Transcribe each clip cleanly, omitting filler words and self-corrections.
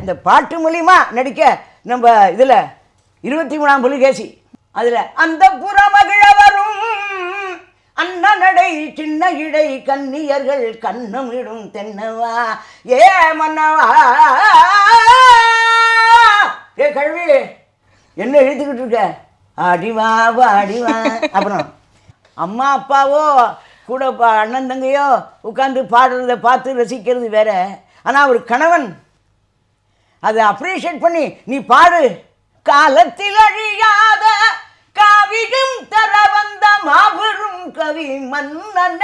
இந்த பாட்டு மூலியமா நடிக்க நம்ம இதில் 23ஆம் புலிகேசி அதில் அந்த புறமகிழ வரும் அண்ணனடை சின்ன இடை கன்னியர்கள் கண்ணமிடும் தென்னவா ஏ மன்னவா ஏ கழுவி என்ன எழுத்துக்கிட்டு இருக்க அடிவா அடிவா. அப்புறம் அம்மா அப்பாவோ கூட அண்ணன் தங்கையோ உட்காந்து பாடுறத பார்த்து ரசிக்கிறது வேற. ஆனால் ஒரு கணவன் அதை அப்ரிஷியேட் பண்ணி நீ பாடு. காலத்தில் அழியாத காவியம் தர வந்த மாபெரும் கவி மன்னன.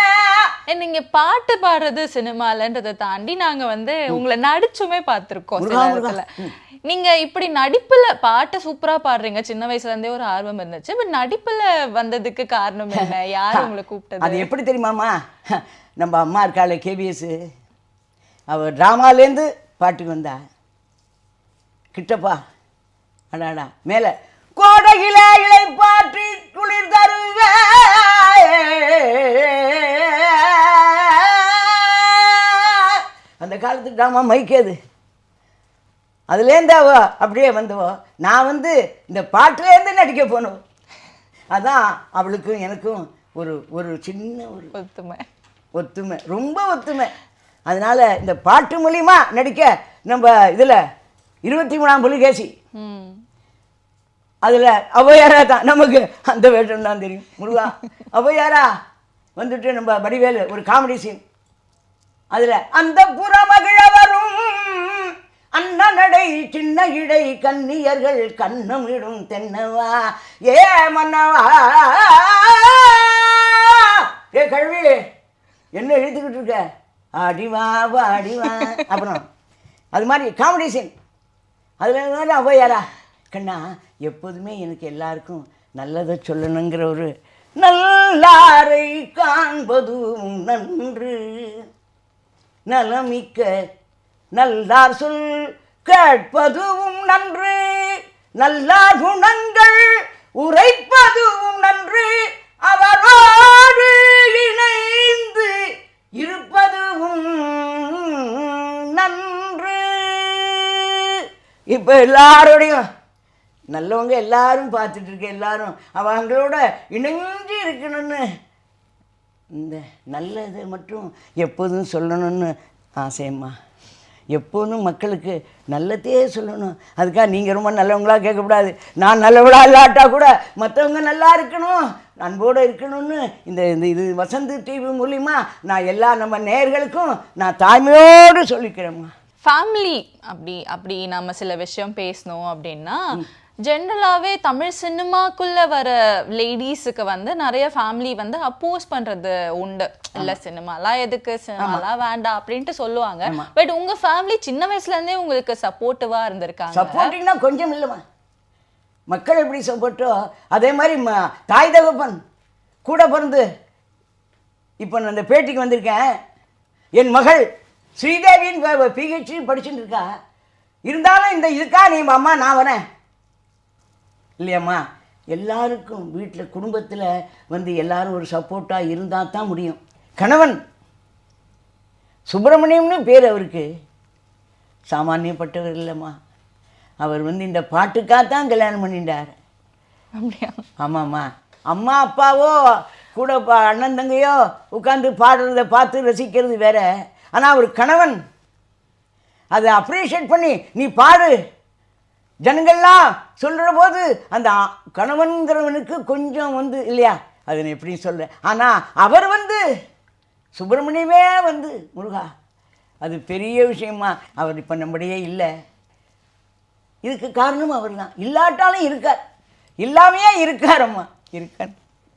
நீங்க பாட்டு பாடுறது சினிமாலன்றதை தாண்டி நாங்க உங்களை நடிச்சுமே பார்த்திருக்கோம் சில இடத்துல. நீங்க இப்படி நடிப்புல பாட்டு சூப்பரா பாடுறீங்க, சின்ன வயசுல இருந்தே ஒரு ஆர்வம் இருந்துச்சு. பட் நடிப்புல வந்ததுக்கு காரணம் என்ன? யார் உங்களை கூப்பிட்டது? அது எப்படி தெரியுமாமா, நம்ம அம்மா இருக்காள் கேபிஎஸ், அவள் ட்ராமாலேருந்து பாட்டுக்கு வந்தா. கிட்டப்பா அடாடா மேலே கோடையில இலை பாற்றி குளிர் தருவே அந்த காலத்து ட்ராமா மைக்கேது. அதுலேருந்து அவ அப்படியே வந்தவோ. நான் இந்த பாட்டிலேருந்து நடிக்க போனோம். அதான் அவளுக்கும் எனக்கும் ஒரு ஒரு சின்ன ஒரு ஒத்துமை ரொம்ப ஒத்துமை. அதனால் இந்த பாட்டு மூலியமா நடிக்க நம்ம இதில் 23ஆம் புலிகேசி அதில் ஔவையாரா தான் நமக்கு அந்த வேஷம் தான் தெரியும். முருகா ஔவையாரா வந்துட்டு நம்ம வடிவேலு ஒரு காமெடி சீன் அதில் அந்த புறமகிழ வரும் அண்ணனடை சின்ன இடை கன்னியர்கள் கண்ணமிடும் தென்னவா ஏ மன்னவா ஏ கழுவி என்ன எழுத்துக்கிட்டு இருக்க அடிவா அடிவா. அப்புறம் அது மாதிரி காமெடி சீன் அதில் ஔவையாரா கண்ணா எப்போதுமே எனக்கு எல்லாருக்கும் நல்லதை சொல்லணுங்கிற ஒரு நல்லாரை காண்பதும் நன்று நலமிக்க நல்லார் சொல் கேட்பதும் நன்று நல்லார் குணங்கள் உரைப்பதும் நன்று அவரோடு இணைந்து இருப்பதும் நன்று. இப்போ எல்லாரோடையும் நல்லவங்க எல்லாரும் பார்த்துட்டு இருக்க எல்லாரும் அவங்களோட இணைஞ்சு இருக்கணும்னு இந்த நல்லதை மட்டும் எப்போதும் சொல்லணும்னு ஆசையம்மா. எப்போதும் மக்களுக்கு நல்லதே சொல்லணும். அதுக்காக நீங்கள் ரொம்ப நல்லவங்களாக கேட்கக்கூடாது. நான் நல்லவளா இல்லாட்டா கூட மற்றவங்க நல்லா இருக்கணும், அன்போடு இருக்கணும்னு இந்த இது வசந்த் டிவி மூலிமா நான் எல்லா நம்ம நேயர்களுக்கும் நான் தாய்மையோடு சொல்லிக்கிறேம்மா. ஃபேமிலி அப்படி நம்ம சில விஷயம் பேசணும் அப்படின்னா, ஜென்ரலாகவே தமிழ் சினிமாக்குள்ளே வர லேடிஸுக்கு நிறைய ஃபேமிலி அப்போஸ் பண்ணுறது உண்டு. இல்லை சினிமாலாம் எதுக்கு, சினிமாலாம் வேண்டாம் அப்படின்ட்டு சொல்லுவாங்க. பட் உங்கள் ஃபேமிலி சின்ன வயசுலேருந்தே உங்களுக்கு சப்போர்ட்டிவாக இருந்திருக்காங்க. சப்போர்ட்டிங்னா கொஞ்சம் இல்லைம்மா, மக்கள் எப்படி சப்போர்ட்டோ அதே மாதிரி தாய் தகப்பன் கூட பிறந்து. இப்போ நான் இந்த பேட்டிக்கு வந்திருக்கேன். என் மகள் ஸ்ரீதேவின்னு பிஹெச்டி படிச்சுட்டு இருக்கா. இருந்தாலும் இந்த இதுக்கா நீ அம்மா நான் வரேன் இல்லையம்மா. எல்லாருக்கும் வீட்டில் குடும்பத்தில் எல்லாரும் ஒரு சப்போர்ட்டாக இருந்தால் தான் முடியும். கணவன் சுப்பிரமணியம்னு பேர் அவருக்கு, சாமானியப்பட்டவர் இல்லைம்மா. அவர் இந்த பாட்டுக்காகத்தான் கல்யாணம் பண்ணிட்டார். ஆமாம்மா. அம்மா அப்பாவோ கூட அண்ணன் தங்கையோ உட்காந்து பாடுறத பார்த்து ரசிக்கிறது வேற. ஆனால் ஒரு கணவன் அதை அப்ரிஷியேட் பண்ணி நீ பாடு ஜனங்கள்லாம் சொல்கிற போது அந்த கணவன்கிறவனுக்கு கொஞ்சம் இல்லையா, அது நான் எப்படி சொல்கிறேன். ஆனால் அவர் சுப்பிரமணியமே முருகா அது பெரிய விஷயமா. அவர் இப்போ நம்முடையே இல்லை. இதுக்கு காரணம் அவர் தான். இல்லாட்டாலும் இருக்கார், இல்லாமையே இருக்காரம்மா. இருக்கார்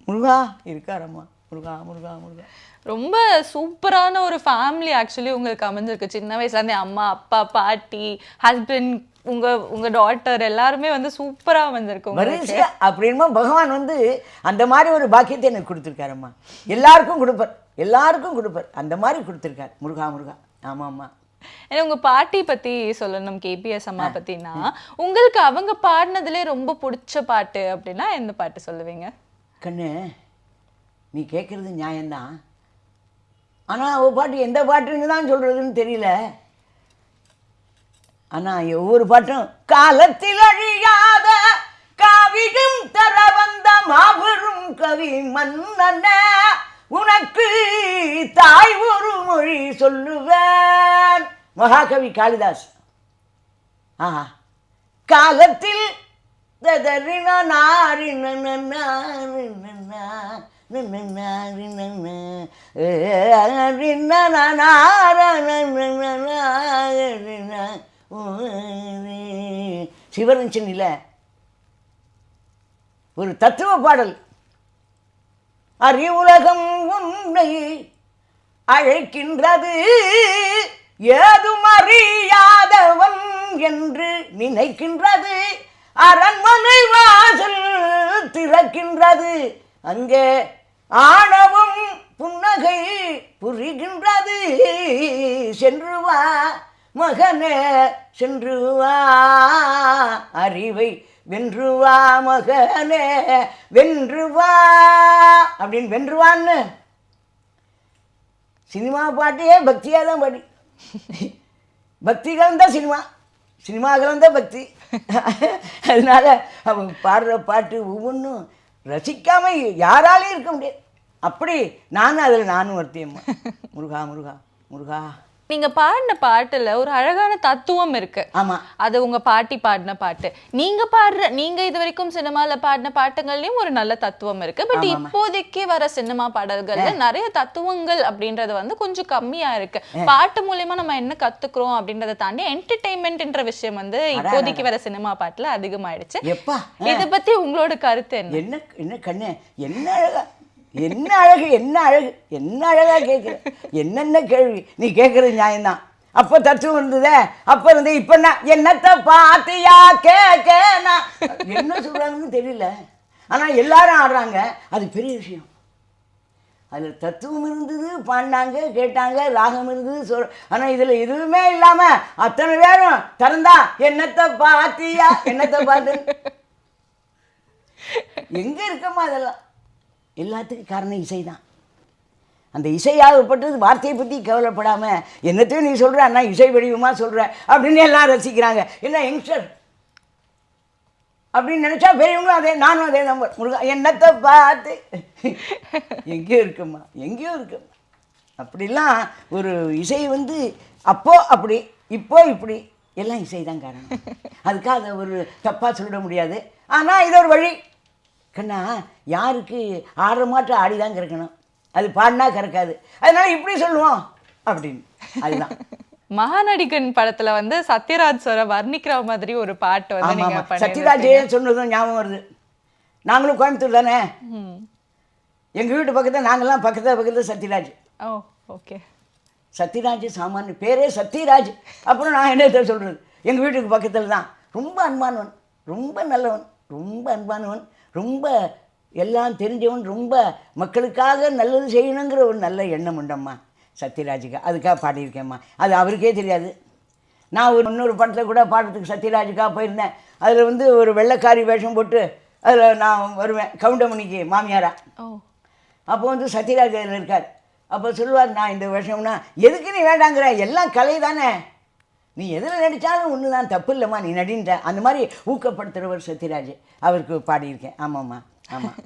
முருகா, இருக்காரம்மா. முருகா முருகா முருகா. ரொம்ப சூப்பரான ஒரு ஃபேமிலி ஆக்சுவலி உங்களுக்கு அமைஞ்சிருக்கு. சின்ன வயசுலேருந்தே அம்மா அப்பா பாட்டி ஹஸ்பண்ட் உங்க டாட்டர் எல்லாருமே சூப்பரா வந்திருக்கு. அப்படின்னா பகவான் அந்த மாதிரி ஒரு பாக்கியத்தை எனக்கு கொடுத்துருக்காரம்மா. எல்லாருக்கும் கொடுப்பார் அந்த மாதிரி கொடுத்துருக்காரு. முருகா முருகா. ஆமா ஆமா. ஏன்னா உங்க பாட்டி பத்தி சொல்லணும், கேபிஎஸ் அம்மா பத்தினா உங்களுக்கு அவங்க பாடினதுலே ரொம்ப பிடிச்ச பாட்டு அப்படின்னா எந்த பாட்டு சொல்லுவீங்க? கண்ணு நீ கேட்குறது நியாயம்தான். ஆனால் அவள் பாட்டு எந்த பாட்டுன்னு தான் சொல்கிறதுன்னு தெரியல. ஆனால் ஒவ்வொரு பாட்டும் காலத்தில் அழியாத காவியம் தர வந்த மாபெரும் கவி மன்னன உனக்கு தாய் ஒரு மொழி சொல்லுவேன். மகாகவி காளிதாஸ். ஆஹா, காலத்தில் சிவரஞ்சனில ஒரு தத்துவ பாடல். அறிவுலகம் உன்னை அழைக்கின்றது, ஏதும் அறியாதவன் என்று நினைக்கின்றது, அரண்மனை வாசல் திறக்கின்றது, அங்கே ஆணவம் புன்னகை புரிகின்றது, சென்று வா மகனே சென்று வா, அறிவை வென்று வா மகனே வென்று வா அப்படின்னு வென்றுவான்னு. சினிமா பாட்டையே பக்தியாக தான் பாடி, பக்தி கலந்த சினிமா, சினிமா கலந்த பக்தி. அதனால அவங்க பாடுற பாட்டு ஒவ்வொன்றும் ரசிக்காம யாராலையும் இருக்க முடியாது. அப்படி நானும் ஒருத்தியம்மா. முருகா முருகா முருகா. நீங்க பாடின பாட்டுல ஒரு அழகான தத்துவம் இருக்கு. ஆமா, அது உங்க பாட்டி பாடின பாட்டு. நீங்க இது வரைக்கும் சினிமால பாடின பாட்டுகள்லயும் ஒரு நல்ல தத்துவம் இருக்கு. பட் இப்போதைக்கு வர சினிமா பாடல்கள்ல நிறைய தத்துவங்கள் அப்படின்றது வந்து கொஞ்சம் கம்மியா இருக்கு. பாட்டு மூலமா நம்ம என்ன கத்துக்கிறோம் அப்படின்றத தாண்டி என்டர்டெயின்மெண்ட்ன்ற விஷயம் வந்து இப்போதைக்கு வர சினிமா பாட்டுல அதிகமாயிடுச்சு. இத பத்தி உங்களோட கருத்து என்ன? என்ன கண்ணே, என்ன அழகா, என்ன அழகு, என்ன அழகு, என்ன அழகா கேட்குற, என்னென்ன கேள்வி நீ கேட்குறது நியாயம்தான். அப்போ தத்துவம் இருந்ததே, அப்போ இருந்து இப்போ என்னத்தை பாத்தியா கேட்கனா என்ன சொல்கிறாங்கன்னு தெரியல. ஆனால் எல்லாரும் ஆடுறாங்க, அது பெரிய விஷயம். அதில் தத்துவம் இருந்தது, பாடினாங்க, கேட்டாங்க, ராகம் இருந்தது ஆனால் இதில் எதுவுமே இல்லாமல் அத்தனை பேரும் திறந்தா என்னத்தை பாத்தியா என்னத்தை பார்த்து எங்கே இருக்கமா அதெல்லாம். எல்லாத்துக்கும் காரணம் இசை தான். அந்த இசையாகப்பட்டது வார்த்தையை பற்றி கவலைப்படாமல் என்னத்தையும் நீ சொல்கிற, அண்ணா இசை வடிவமாக சொல்கிற அப்படின்னு எல்லாம் ரசிக்கிறாங்க. என்ன யங்ஸ்டர் அப்படின்னு நினச்சா பெரியவங்களும் அதே, நானும் அதே நம்பர். முருகா என்னத்தை பார்த்து எங்கேயோ இருக்குமா, எங்கேயோ இருக்குமா. அப்படிலாம் ஒரு இசை வந்து அப்போ அப்படி இப்போ இப்படி எல்லாம் இசை தான் காரணம். அதுக்காக அதை ஒரு தப்பாக சொல்லிட முடியாது. ஆனால் இது ஒரு வழி. கண்ணா, யாருக்கு ஆடுற மாட்டு ஆடி தான் கறக்கணும், அது பாடினா கறக்காது, அதனால இப்படி சொல்லுவோம் அப்படின்னு. அதுதான் மகாநடிகன் படத்துல வந்து சத்யராஜ் சாரை வர்ணிக்கிற மாதிரி ஒரு பாட்டு வந்து நீங்க சத்யராஜே சொன்னதும் ஞாபகம் வருது. நாங்களும் கோயம்புத்தூர் தானே, எங்கள் வீட்டு பக்கத்தில் நாங்கள்லாம் பக்கத்தில் சத்யராஜ். ஓ ஓகே. சத்யராஜ் சாமானிய பேரே சத்யராஜ். அப்புறம் நான் என்ன சொல்கிறது, எங்கள் வீட்டுக்கு பக்கத்தில் தான். ரொம்ப அன்பானவன், ரொம்ப நல்லவன், ரொம்ப அன்பானவன், ரொம்ப எல்லாம் தெரிஞ்சவன், ரொம்ப மக்களுக்காக நல்லது செய்யணுங்கிற ஒரு நல்ல எண்ணம் உண்டம்மா சத்யராஜுக்கு. அதுக்காக பாடியிருக்கேம்மா. அது அவருக்கே தெரியாது. நான் இன்னொரு படத்தில் கூட பாடுறதுக்கு சத்யராஜுக்காக போயிருந்தேன். அதில் வந்து ஒரு வெள்ளைக்காரி வேஷம் போட்டு அதில் நான் வருவேன், கவுண்டமணிக்கு மாமியாரா. அப்போ வந்து சத்யராஜ் அதில் இருக்கார். அப்போ சொல்லுவார், நான் இந்த வேஷம்னா எதுக்கு நீ வேண்டாங்கிற, எல்லாம் கலை தானே, நீ எதில் நடித்தாலும் ஒன்று தான், தப்பு இல்லைம்மா நீ நடின்ற. அந்த மாதிரி ஊக்கப்படுத்துகிறவர் சத்யராஜ். அவருக்கு பாடியிருக்கேன். ஆமாம்மா, ஆமாம்.